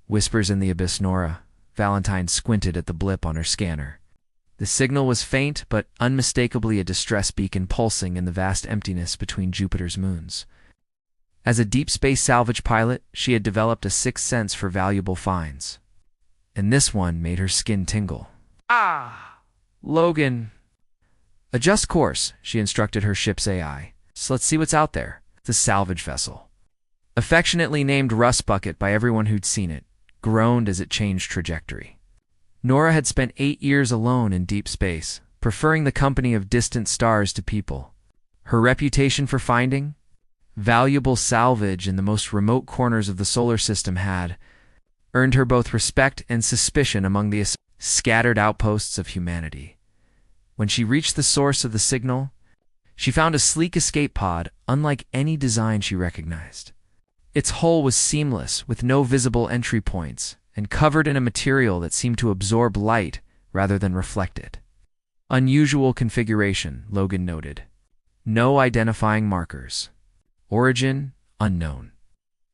Whispers in the abyss, Nora. Valentine squinted at the blip on her scanner. The signal was faint, but unmistakably a distress beacon pulsing in the vast emptiness between Jupiter's moons. As a deep space salvage pilot, she had developed a sixth sense for valuable finds. And this one made her skin tingle. Ah! Logan! Adjust course, she instructed her ship's AI. So let's see what's out there. The salvage vessel, affectionately named Rust Bucket by everyone who'd seen it, groaned as it changed trajectory. Nora had spent 8 years alone in deep space, preferring the company of distant stars to people. Her reputation for finding valuable salvage in the most remote corners of the solar system had earned her both respect and suspicion among the scattered outposts of humanity. When she reached the source of the signal, she found a sleek escape pod unlike any design she recognized. Its hull was seamless, with no visible entry points, and covered in a material that seemed to absorb light rather than reflect it. Unusual configuration, Logan noted. No identifying markers. Origin, unknown.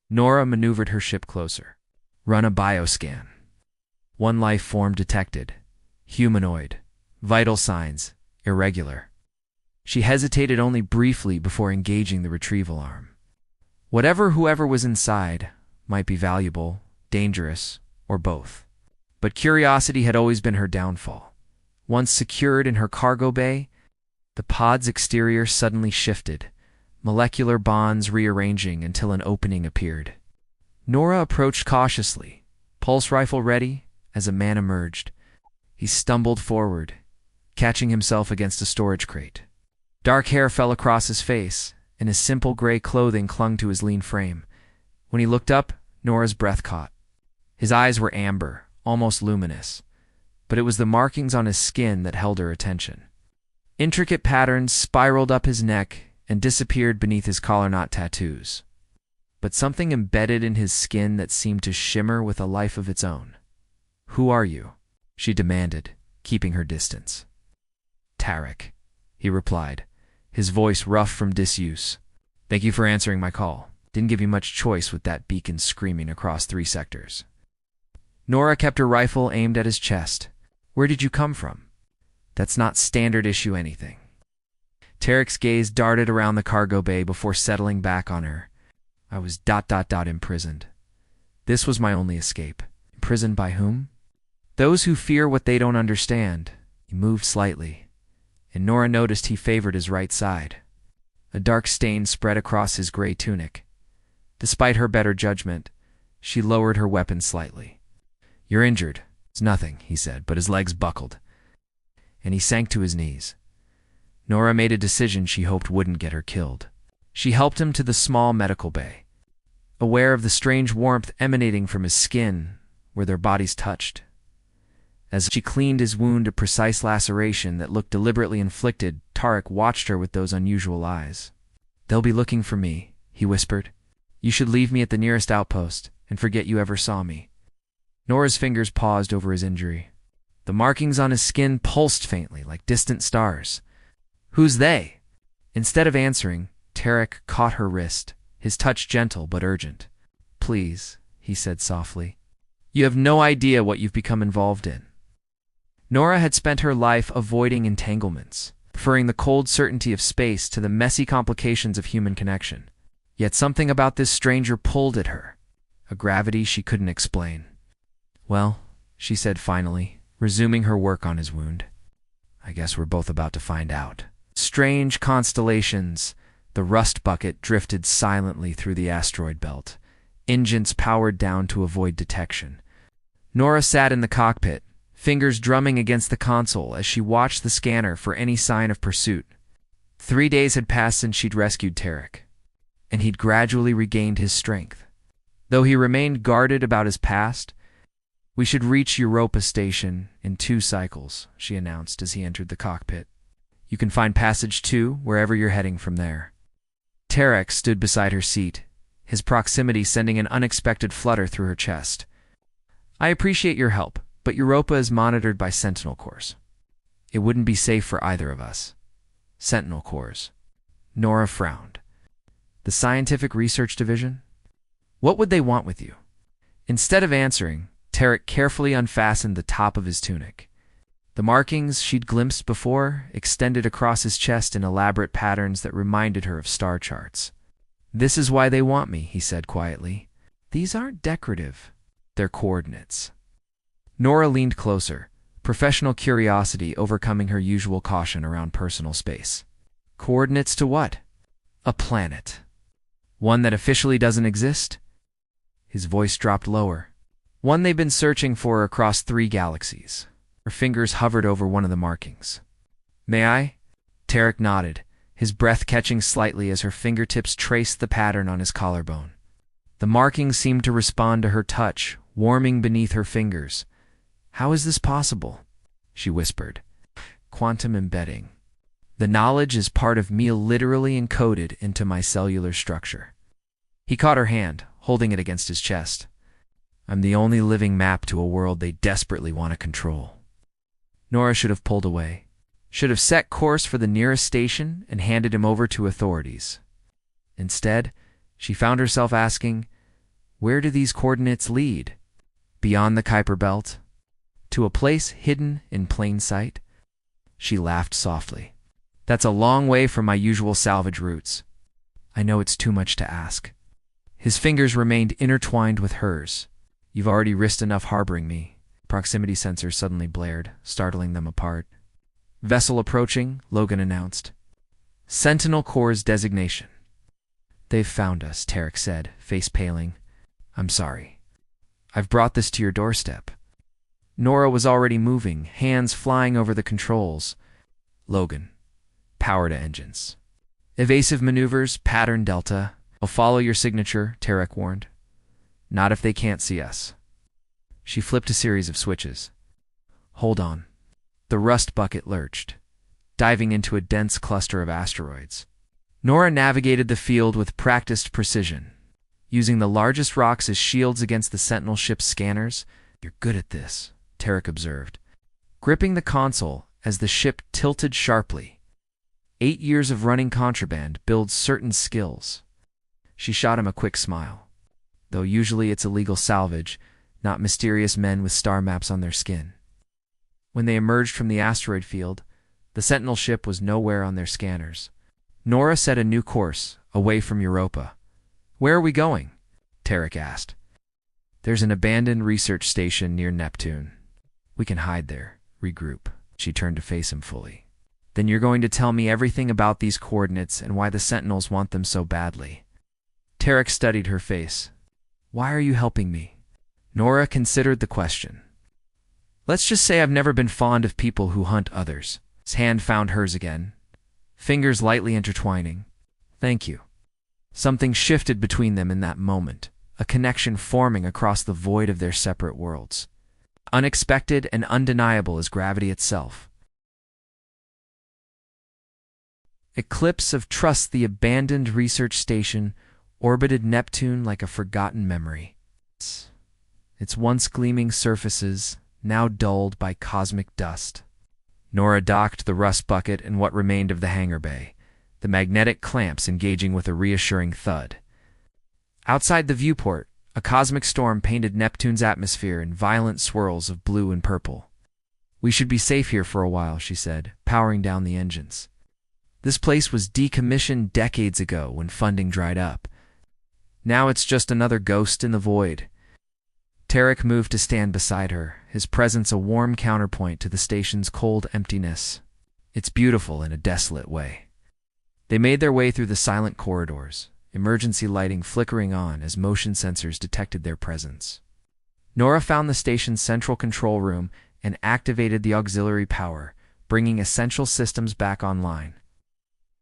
Nora maneuvered her ship closer. Run a bioscan. One life form detected. Humanoid. Vital signs, irregular. She hesitated only briefly before engaging the retrieval arm. Whoever was inside might be valuable, dangerous, or both. But curiosity had always been her downfall. Once secured in her cargo bay, the pod's exterior suddenly shifted, molecular bonds rearranging until an opening appeared. Nora approached cautiously, pulse rifle ready, as a man emerged. He stumbled forward, catching himself against a storage crate. Dark hair fell across his face, and his simple gray clothing clung to his lean frame. When he looked up, Nora's breath caught. His eyes were amber, almost luminous, but it was the markings on his skin that held her attention. Intricate patterns spiraled up his neck and disappeared beneath his collar knot tattoos. But something embedded in his skin that seemed to shimmer with a life of its own. "Who are you?" she demanded, keeping her distance. "Tarek," he replied, his voice rough from disuse. "Thank you for answering my call. Didn't give you much choice with that beacon screaming across 3 sectors." Nora kept her rifle aimed at his chest. "Where did you come from?" "That's not standard issue anything." Tarek's gaze darted around the cargo bay before settling back on her. "I was ... imprisoned. This was my only escape." "Imprisoned by whom?" "Those who fear what they don't understand." He moved slightly, and Nora noticed he favored his right side. A dark stain spread across his gray tunic. Despite her better judgment, she lowered her weapon slightly. "You're injured." "It's nothing," he said, but his legs buckled, and he sank to his knees. Nora made a decision she hoped wouldn't get her killed. She helped him to the small medical bay. Aware of the strange warmth emanating from his skin where their bodies touched. As she cleaned his wound, a precise laceration that looked deliberately inflicted, Tarek watched her with those unusual eyes. "They'll be looking for me," he whispered. "You should leave me at the nearest outpost and forget you ever saw me." Nora's fingers paused over his injury. The markings on his skin pulsed faintly, like distant stars. "Who's they?" Instead of answering, Tarek caught her wrist, his touch gentle but urgent. "Please," he said softly. "You have no idea what you've become involved in." Nora had spent her life avoiding entanglements, preferring the cold certainty of space to the messy complications of human connection. Yet something about this stranger pulled at her, a gravity she couldn't explain. "Well," she said finally, resuming her work on his wound, "I guess we're both about to find out." Strange constellations. The Rust Bucket drifted silently through the asteroid belt, engines powered down to avoid detection. Nora sat in the cockpit, fingers drumming against the console as she watched the scanner for any sign of pursuit. 3 days had passed since she'd rescued Tarek, and he'd gradually regained his strength. Though he remained guarded about his past, "We should reach Europa Station in 2 cycles, she announced as he entered the cockpit. "You can find passage 2 wherever you're heading from there." Tarek stood beside her seat, his proximity sending an unexpected flutter through her chest. "I appreciate your help, but Europa is monitored by Sentinel Corps. It wouldn't be safe for either of us." "Sentinel Corps." Nora frowned. "The Scientific Research Division? What would they want with you?" Instead of answering, Tarek carefully unfastened the top of his tunic. The markings she'd glimpsed before extended across his chest in elaborate patterns that reminded her of star charts. "This is why they want me," he said quietly. "These aren't decorative. They're coordinates." Nora leaned closer, professional curiosity overcoming her usual caution around personal space. "Coordinates to what?" "A planet. One that officially doesn't exist?" His voice dropped lower. "One they've been searching for across 3 galaxies." Her fingers hovered over one of the markings. "May I?" Tarek nodded, his breath catching slightly as her fingertips traced the pattern on his collarbone. The markings seemed to respond to her touch, warming beneath her fingers. "How is this possible?" she whispered. "Quantum embedding. The knowledge is part of me, literally encoded into my cellular structure." He caught her hand, holding it against his chest. "I'm the only living map to a world they desperately want to control." Nora should have pulled away, should have set course for the nearest station and handed him over to authorities. Instead, she found herself asking, where do these coordinates lead? Beyond the Kuiper Belt? To a place hidden in plain sight? She laughed softly. "That's a long way from my usual salvage routes. I know it's too much to ask." His fingers remained intertwined with hers. "You've already risked enough harboring me." Proximity sensors suddenly blared, startling them apart. "Vessel approaching," Logan announced. "Sentinel Corps' designation." "They've found us," Tarek said, face paling. "I'm sorry. I've brought this to your doorstep." Nora was already moving, hands flying over the controls. "Logan, power to engines." "Evasive maneuvers, pattern Delta." "I'll follow your signature," Tarek warned. "Not if they can't see us." She flipped a series of switches. "Hold on." The rust bucket lurched, diving into a dense cluster of asteroids. Nora navigated the field with practiced precision, using the largest rocks as shields against the Sentinel ship's scanners. "You're good at this," Tarek observed, gripping the console as the ship tilted sharply. 8 years of running contraband builds certain skills. She shot him a quick smile. Though usually it's illegal salvage, not mysterious men with star maps on their skin. When they emerged from the asteroid field, the Sentinel ship was nowhere on their scanners. Nora set a new course, away from Europa. "Where are we going?" Tarek asked. "There's an abandoned research station near Neptune. We can hide there, regroup." She turned to face him fully. "Then you're going to tell me everything about these coordinates and why the Sentinels want them so badly." Tarek studied her face. "Why are you helping me?" Nora considered the question. "Let's just say I've never been fond of people who hunt others." His hand found hers again, fingers lightly intertwining. "Thank you." Something shifted between them in that moment, a connection forming across the void of their separate worlds. Unexpected and undeniable as gravity itself. Eclipse of trust. The abandoned research station orbited Neptune like a forgotten memory. Its once gleaming surfaces now dulled by cosmic dust. Nora docked the rust bucket in what remained of the hangar bay, the magnetic clamps engaging with a reassuring thud. Outside the viewport, a cosmic storm painted Neptune's atmosphere in violent swirls of blue and purple. "We should be safe here for a while," she said, powering down the engines. This place was decommissioned decades ago when funding dried up. Now it's just another ghost in the void. Tarek moved to stand beside her, his presence a warm counterpoint to the station's cold emptiness. It's beautiful in a desolate way. They made their way through the silent corridors, emergency lighting flickering on as motion sensors detected their presence. Nora found the station's central control room and activated the auxiliary power, bringing essential systems back online.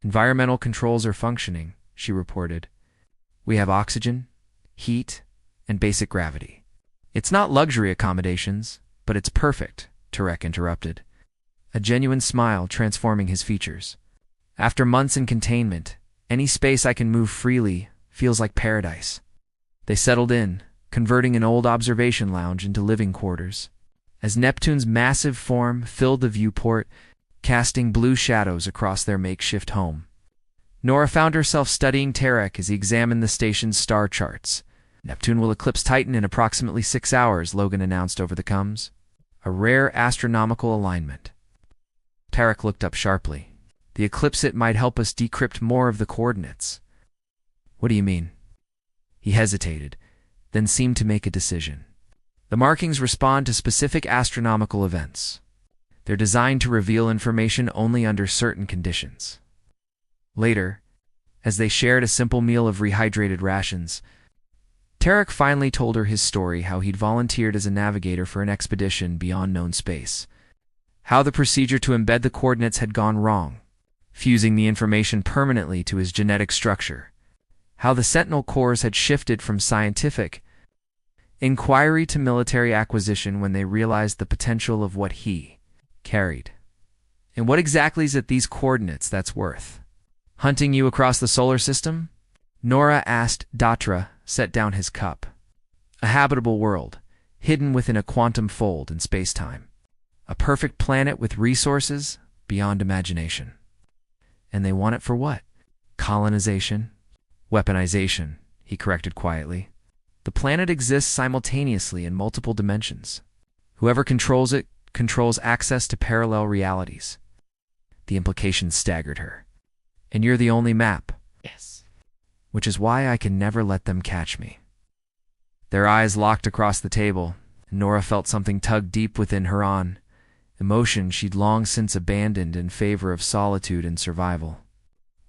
"Environmental controls are functioning," she reported. "We have oxygen, heat, and basic gravity." "It's not luxury accommodations, but it's perfect," Tarek interrupted, a genuine smile transforming his features. "After months in containment, any space I can move freely feels like paradise." They settled in, converting an old observation lounge into living quarters. As Neptune's massive form filled the viewport, casting blue shadows across their makeshift home, Nora found herself studying Tarek as he examined the station's star charts. Neptune will eclipse Titan in approximately 6 hours, Logan announced over the comms. A rare astronomical alignment. Tarek looked up sharply. The eclipse it might help us decrypt more of the coordinates. What do you mean? He hesitated, then seemed to make a decision. The markings respond to specific astronomical events. They're designed to reveal information only under certain conditions. Later, as they shared a simple meal of rehydrated rations, Tarek finally told her his story, how he'd volunteered as a navigator for an expedition beyond known space, how the procedure to embed the coordinates had gone wrong, fusing the information permanently to his genetic structure, how the Sentinel cores had shifted from scientific inquiry to military acquisition when they realized the potential of what he carried. And what exactly is it these coordinates that's worth hunting you across the solar system? Nora asked. Datra set down his cup. A habitable world, hidden within a quantum fold in space-time. A perfect planet with resources beyond imagination. And they want it for what? Colonization? Weaponization, he corrected quietly. The planet exists simultaneously in multiple dimensions. Whoever controls it controls access to parallel realities. The implications staggered her. And you're the only map. Yes. Which is why I can never let them catch me. Their eyes locked across the table, and Nora felt something tug deep within her on, emotion she'd long since abandoned in favor of solitude and survival.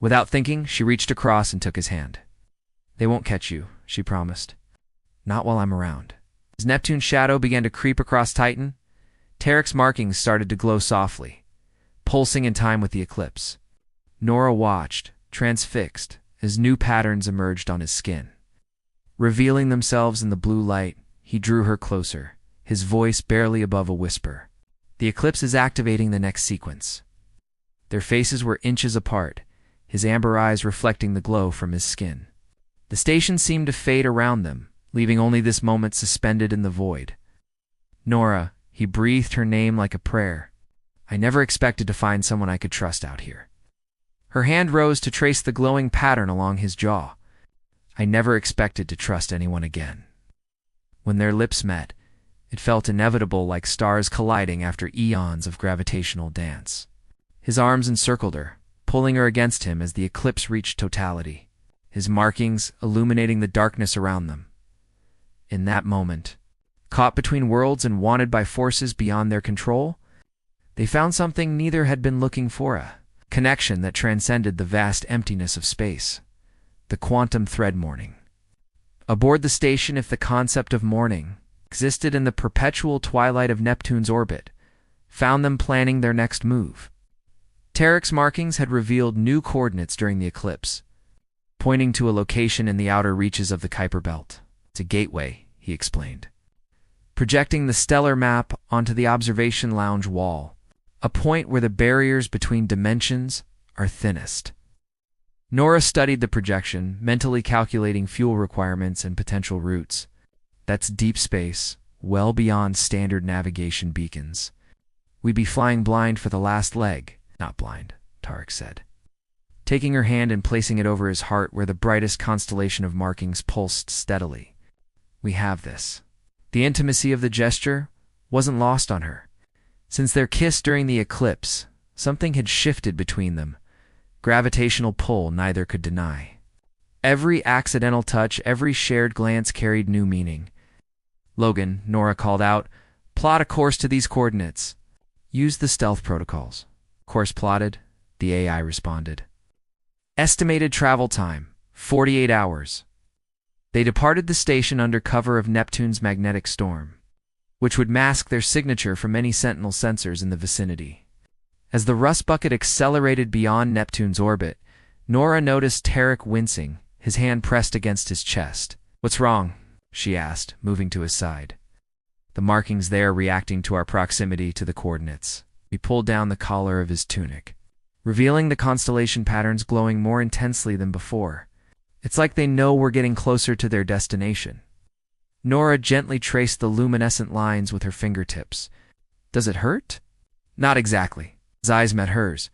Without thinking, she reached across and took his hand. They won't catch you, she promised. Not while I'm around. As Neptune's shadow began to creep across Titan, Tarek's markings started to glow softly, pulsing in time with the eclipse. Nora watched, transfixed, as new patterns emerged on his skin. Revealing themselves in the blue light, he drew her closer, his voice barely above a whisper. The eclipse is activating the next sequence. Their faces were inches apart, his amber eyes reflecting the glow from his skin. The station seemed to fade around them, leaving only this moment suspended in the void. Nora, he breathed her name like a prayer. I never expected to find someone I could trust out here. Her hand rose to trace the glowing pattern along his jaw. I never expected to trust anyone again. When their lips met, it felt inevitable, like stars colliding after eons of gravitational dance. His arms encircled her, pulling her against him as the eclipse reached totality, his markings illuminating the darkness around them. In that moment, caught between worlds and wanted by forces beyond their control, they found something neither had been looking for, a connection that transcended the vast emptiness of space. The quantum thread morning. Aboard the station, if the concept of morning existed in the perpetual twilight of Neptune's orbit, found them planning their next move. Tarek's markings had revealed new coordinates during the eclipse, pointing to a location in the outer reaches of the Kuiper Belt. It's a gateway, he explained, projecting the stellar map onto the observation lounge wall, a point where the barriers between dimensions are thinnest. Nora studied the projection, mentally calculating fuel requirements and potential routes. That's deep space, well beyond standard navigation beacons. We'd be flying blind for the last leg. Not blind, Tarek said, taking her hand and placing it over his heart where the brightest constellation of markings pulsed steadily. We have this. The intimacy of the gesture wasn't lost on her. Since their kiss during the eclipse, something had shifted between them, gravitational pull neither could deny. Every accidental touch, every shared glance carried new meaning. Logan, Nora called out, plot a course to these coordinates. Use the stealth protocols. Course plotted, the AI responded. Estimated travel time, 48 hours. They departed the station under cover of Neptune's magnetic storm, which would mask their signature from any Sentinel sensors in the vicinity. As the rust bucket accelerated beyond Neptune's orbit, Nora noticed Tarek wincing, his hand pressed against his chest. What's wrong? She asked, moving to his side. The markings there reacting to our proximity to the coordinates. He pulled down the collar of his tunic, revealing the constellation patterns glowing more intensely than before. It's like they know we're getting closer to their destination. Nora gently traced the luminescent lines with her fingertips. Does it hurt? Not exactly. His eyes met hers,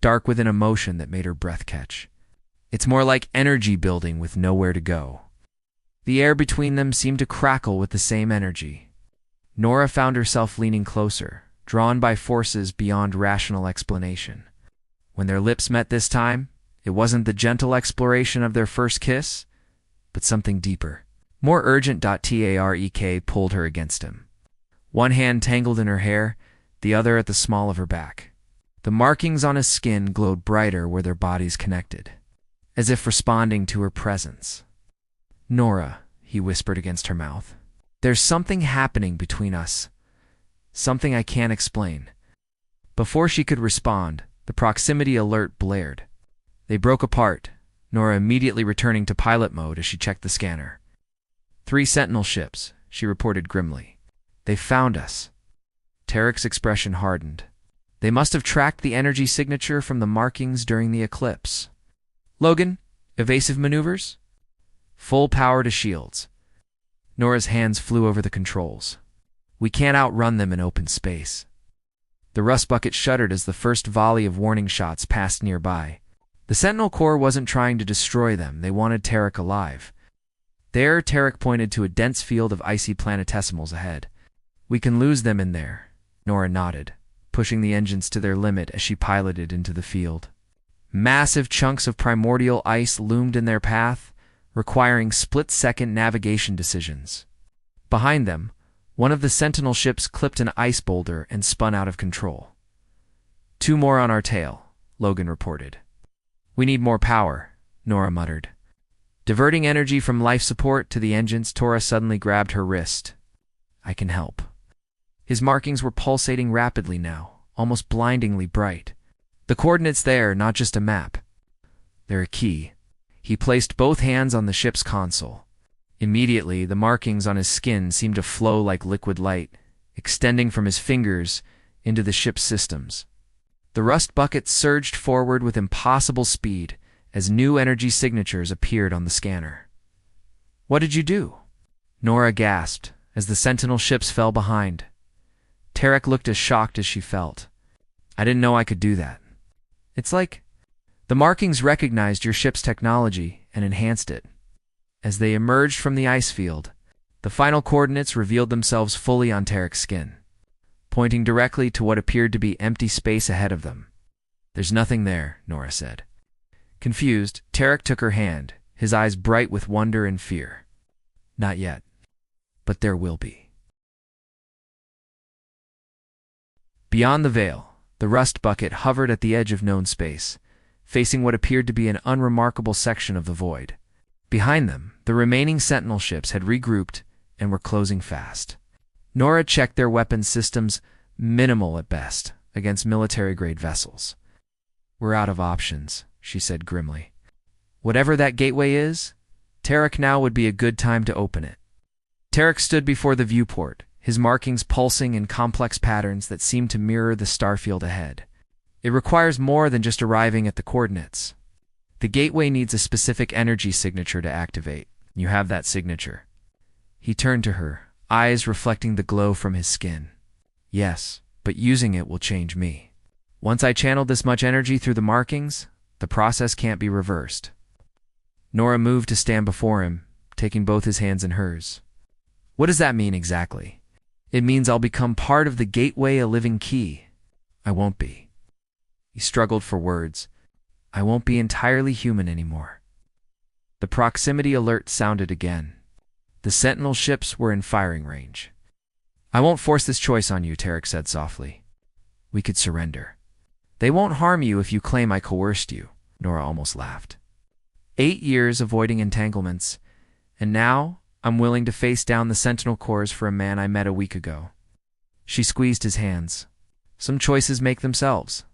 dark with an emotion that made her breath catch. It's more like energy building with nowhere to go. The air between them seemed to crackle with the same energy. Nora found herself leaning closer, drawn by forces beyond rational explanation. When their lips met this time, it wasn't the gentle exploration of their first kiss, but something deeper, more urgent. Tarek pulled her against him. One hand tangled in her hair, the other at the small of her back. The markings on his skin glowed brighter where their bodies connected, as if responding to her presence. "Nora," he whispered against her mouth, "there's something happening between us. Something I can't explain." Before she could respond, the proximity alert blared. They broke apart, Nora immediately returning to pilot mode as she checked the scanner. 3 Sentinel ships, she reported grimly. "They found us." Tarek's expression hardened. They must have tracked the energy signature from the markings during the eclipse. "Logan, evasive maneuvers?" "Full power to shields." Nora's hands flew over the controls. "We can't outrun them in open space." The rust bucket shuddered as the first volley of warning shots passed nearby. The Sentinel Corps wasn't trying to destroy them, they wanted Tarek alive. There, Tarek pointed to a dense field of icy planetesimals ahead. "We can lose them in there," Nora nodded, pushing the engines to their limit as she piloted into the field. Massive chunks of primordial ice loomed in their path, requiring split-second navigation decisions. Behind them, one of the Sentinel ships clipped an ice boulder and spun out of control. "2 more on our tail," Logan reported. "We need more power," Nora muttered. Diverting energy from life support to the engines, Tora suddenly grabbed her wrist. "I can help." His markings were pulsating rapidly now, almost blindingly bright. The coordinates there, not just a map. They're a key. He placed both hands on the ship's console. Immediately, the markings on his skin seemed to flow like liquid light, extending from his fingers into the ship's systems. The rust bucket surged forward with impossible speed as new energy signatures appeared on the scanner. "What did you do?" Nora gasped as the Sentinel ships fell behind. Tarek looked as shocked as she felt. "I didn't know I could do that." "It's like the markings recognized your ship's technology and enhanced it." As they emerged from the ice field, the final coordinates revealed themselves fully on Tarek's skin, pointing directly to what appeared to be empty space ahead of them. "There's nothing there," Nora said. Confused, Tarek took her hand, his eyes bright with wonder and fear. "Not yet, but there will be." Beyond the veil, the rust bucket hovered at the edge of known space, facing what appeared to be an unremarkable section of the void. Behind them, the remaining Sentinel ships had regrouped and were closing fast. Nora checked their weapons systems, minimal at best, against military-grade vessels. "We're out of options," she said grimly. "Whatever that gateway is, Tarek, now would be a good time to open it." Tarek stood before the viewport, his markings pulsing in complex patterns that seemed to mirror the starfield ahead. "It requires more than just arriving at the coordinates. The gateway needs a specific energy signature to activate. You have that signature." He turned to her, eyes reflecting the glow from his skin. "Yes, but using it will change me. Once I channeled this much energy through the markings, the process can't be reversed." Nora moved to stand before him, taking both his hands in hers. "What does that mean exactly?" "It means I'll become part of the gateway, a living key." "I won't be." He struggled for words. "I won't be entirely human anymore." The proximity alert sounded again. The Sentinel ships were in firing range. "I won't force this choice on you," Tarek said softly. "We could surrender." "They won't harm you if you claim I coerced you," Nora almost laughed. 8 years avoiding entanglements, and now I'm willing to face down the Sentinel Corps for a man I met a week ago. She squeezed his hands. "Some choices make themselves."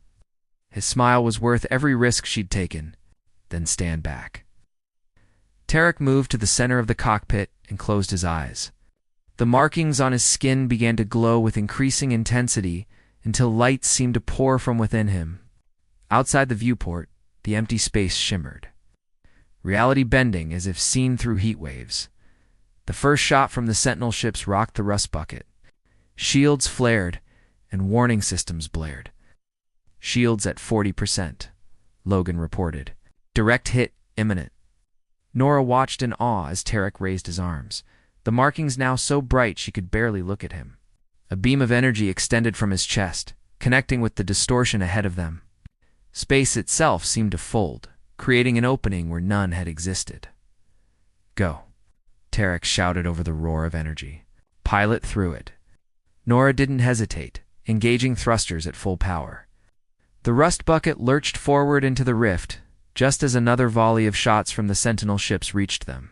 His smile was worth every risk she'd taken. "Then stand back." Tarek moved to the center of the cockpit and closed his eyes. The markings on his skin began to glow with increasing intensity until light seemed to pour from within him. Outside the viewport, the empty space shimmered, reality bending as if seen through heat waves. The first shot from the Sentinel ships rocked the rust bucket. Shields flared, and warning systems blared. "Shields at 40%, Logan reported. "Direct hit imminent." Nora watched in awe as Tarek raised his arms, the markings now so bright she could barely look at him. A beam of energy extended from his chest, connecting with the distortion ahead of them. Space itself seemed to fold, creating an opening where none had existed. "Go," Tarek shouted over the roar of energy. "Pilot through it." Nora didn't hesitate, engaging thrusters at full power. The rust bucket lurched forward into the rift, just as another volley of shots from the Sentinel ships reached them.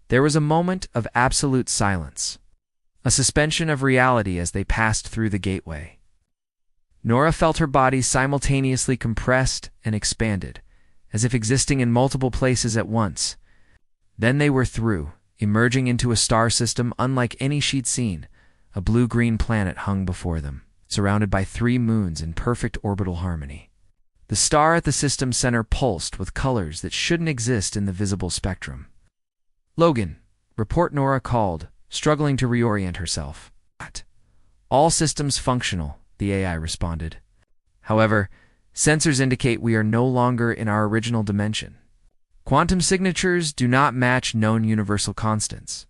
There was a moment of absolute silence, a suspension of reality as they passed through the gateway. Nora felt her body simultaneously compressed and expanded, as if existing in multiple places at once. Then they were through, emerging into a star system unlike any she'd seen. A blue-green planet hung before them, surrounded by 3 moons in perfect orbital harmony. The star at the system's center pulsed with colors that shouldn't exist in the visible spectrum. "Logan," report Nora called, struggling to reorient herself. "All systems functional," the AI responded. "However, sensors indicate we are no longer in our original dimension. Quantum signatures do not match known universal constants."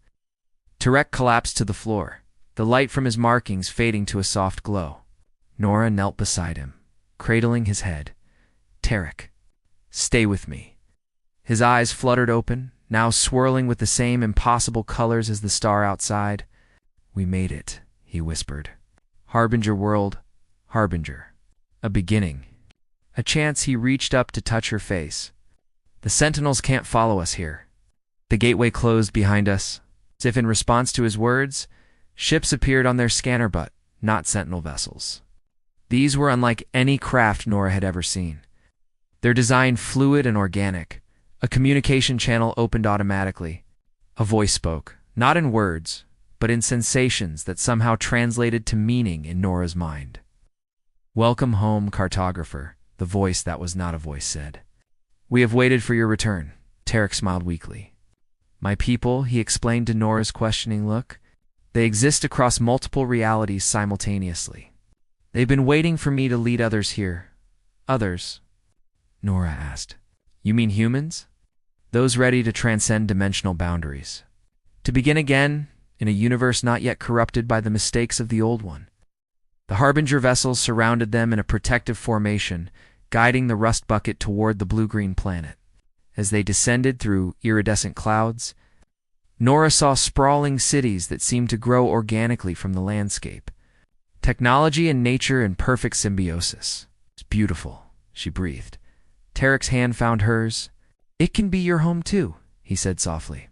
Tarek collapsed to the floor, the light from his markings fading to a soft glow. Nora knelt beside him, cradling his head. "Tarek, stay with me." His eyes fluttered open, now swirling with the same impossible colors as the star outside. "We made it," he whispered. "Harbinger world, Harbinger. A beginning." A chance he reached up to touch her face. "The Sentinels can't follow us here." The gateway closed behind us. As if in response to his words, ships appeared on their scanner but not Sentinel vessels. These were unlike any craft Nora had ever seen. Their design fluid and organic. A communication channel opened automatically. A voice spoke, not in words, but in sensations that somehow translated to meaning in Nora's mind. "Welcome home, cartographer," the voice that was not a voice said. "We have waited for your return." Tarek smiled weakly. "My people," he explained to Nora's questioning look, "they exist across multiple realities simultaneously. They've been waiting for me to lead others here." "Others?" Nora asked. "You mean humans?" "Those ready to transcend dimensional boundaries. To begin again in a universe not yet corrupted by the mistakes of the old one." The Harbinger vessels surrounded them in a protective formation, guiding the rust bucket toward the blue-green planet. As they descended through iridescent clouds, Nora saw sprawling cities that seemed to grow organically from the landscape. Technology and nature in perfect symbiosis. "It's beautiful," she breathed. Tarek's hand found hers. "It can be your home too," he said softly.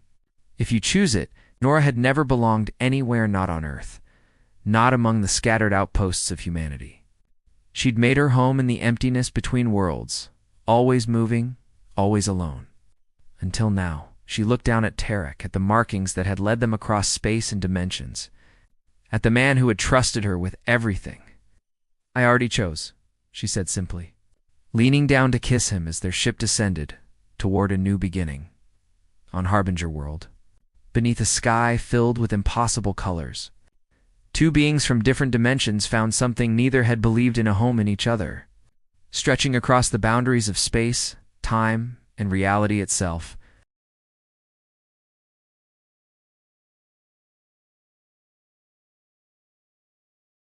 "If you choose it." Nora had never belonged anywhere not on Earth, not among the scattered outposts of humanity. She'd made her home in the emptiness between worlds, always moving, always alone. Until now, she looked down at Tarek, at the markings that had led them across space and dimensions, at the man who had trusted her with everything. "I already chose," she said simply, leaning down to kiss him as their ship descended toward a new beginning. On Harbinger world, beneath a sky filled with impossible colors, 2 beings from different dimensions found something neither had believed in: a home in each other. Stretching across the boundaries of space, time, and reality itself,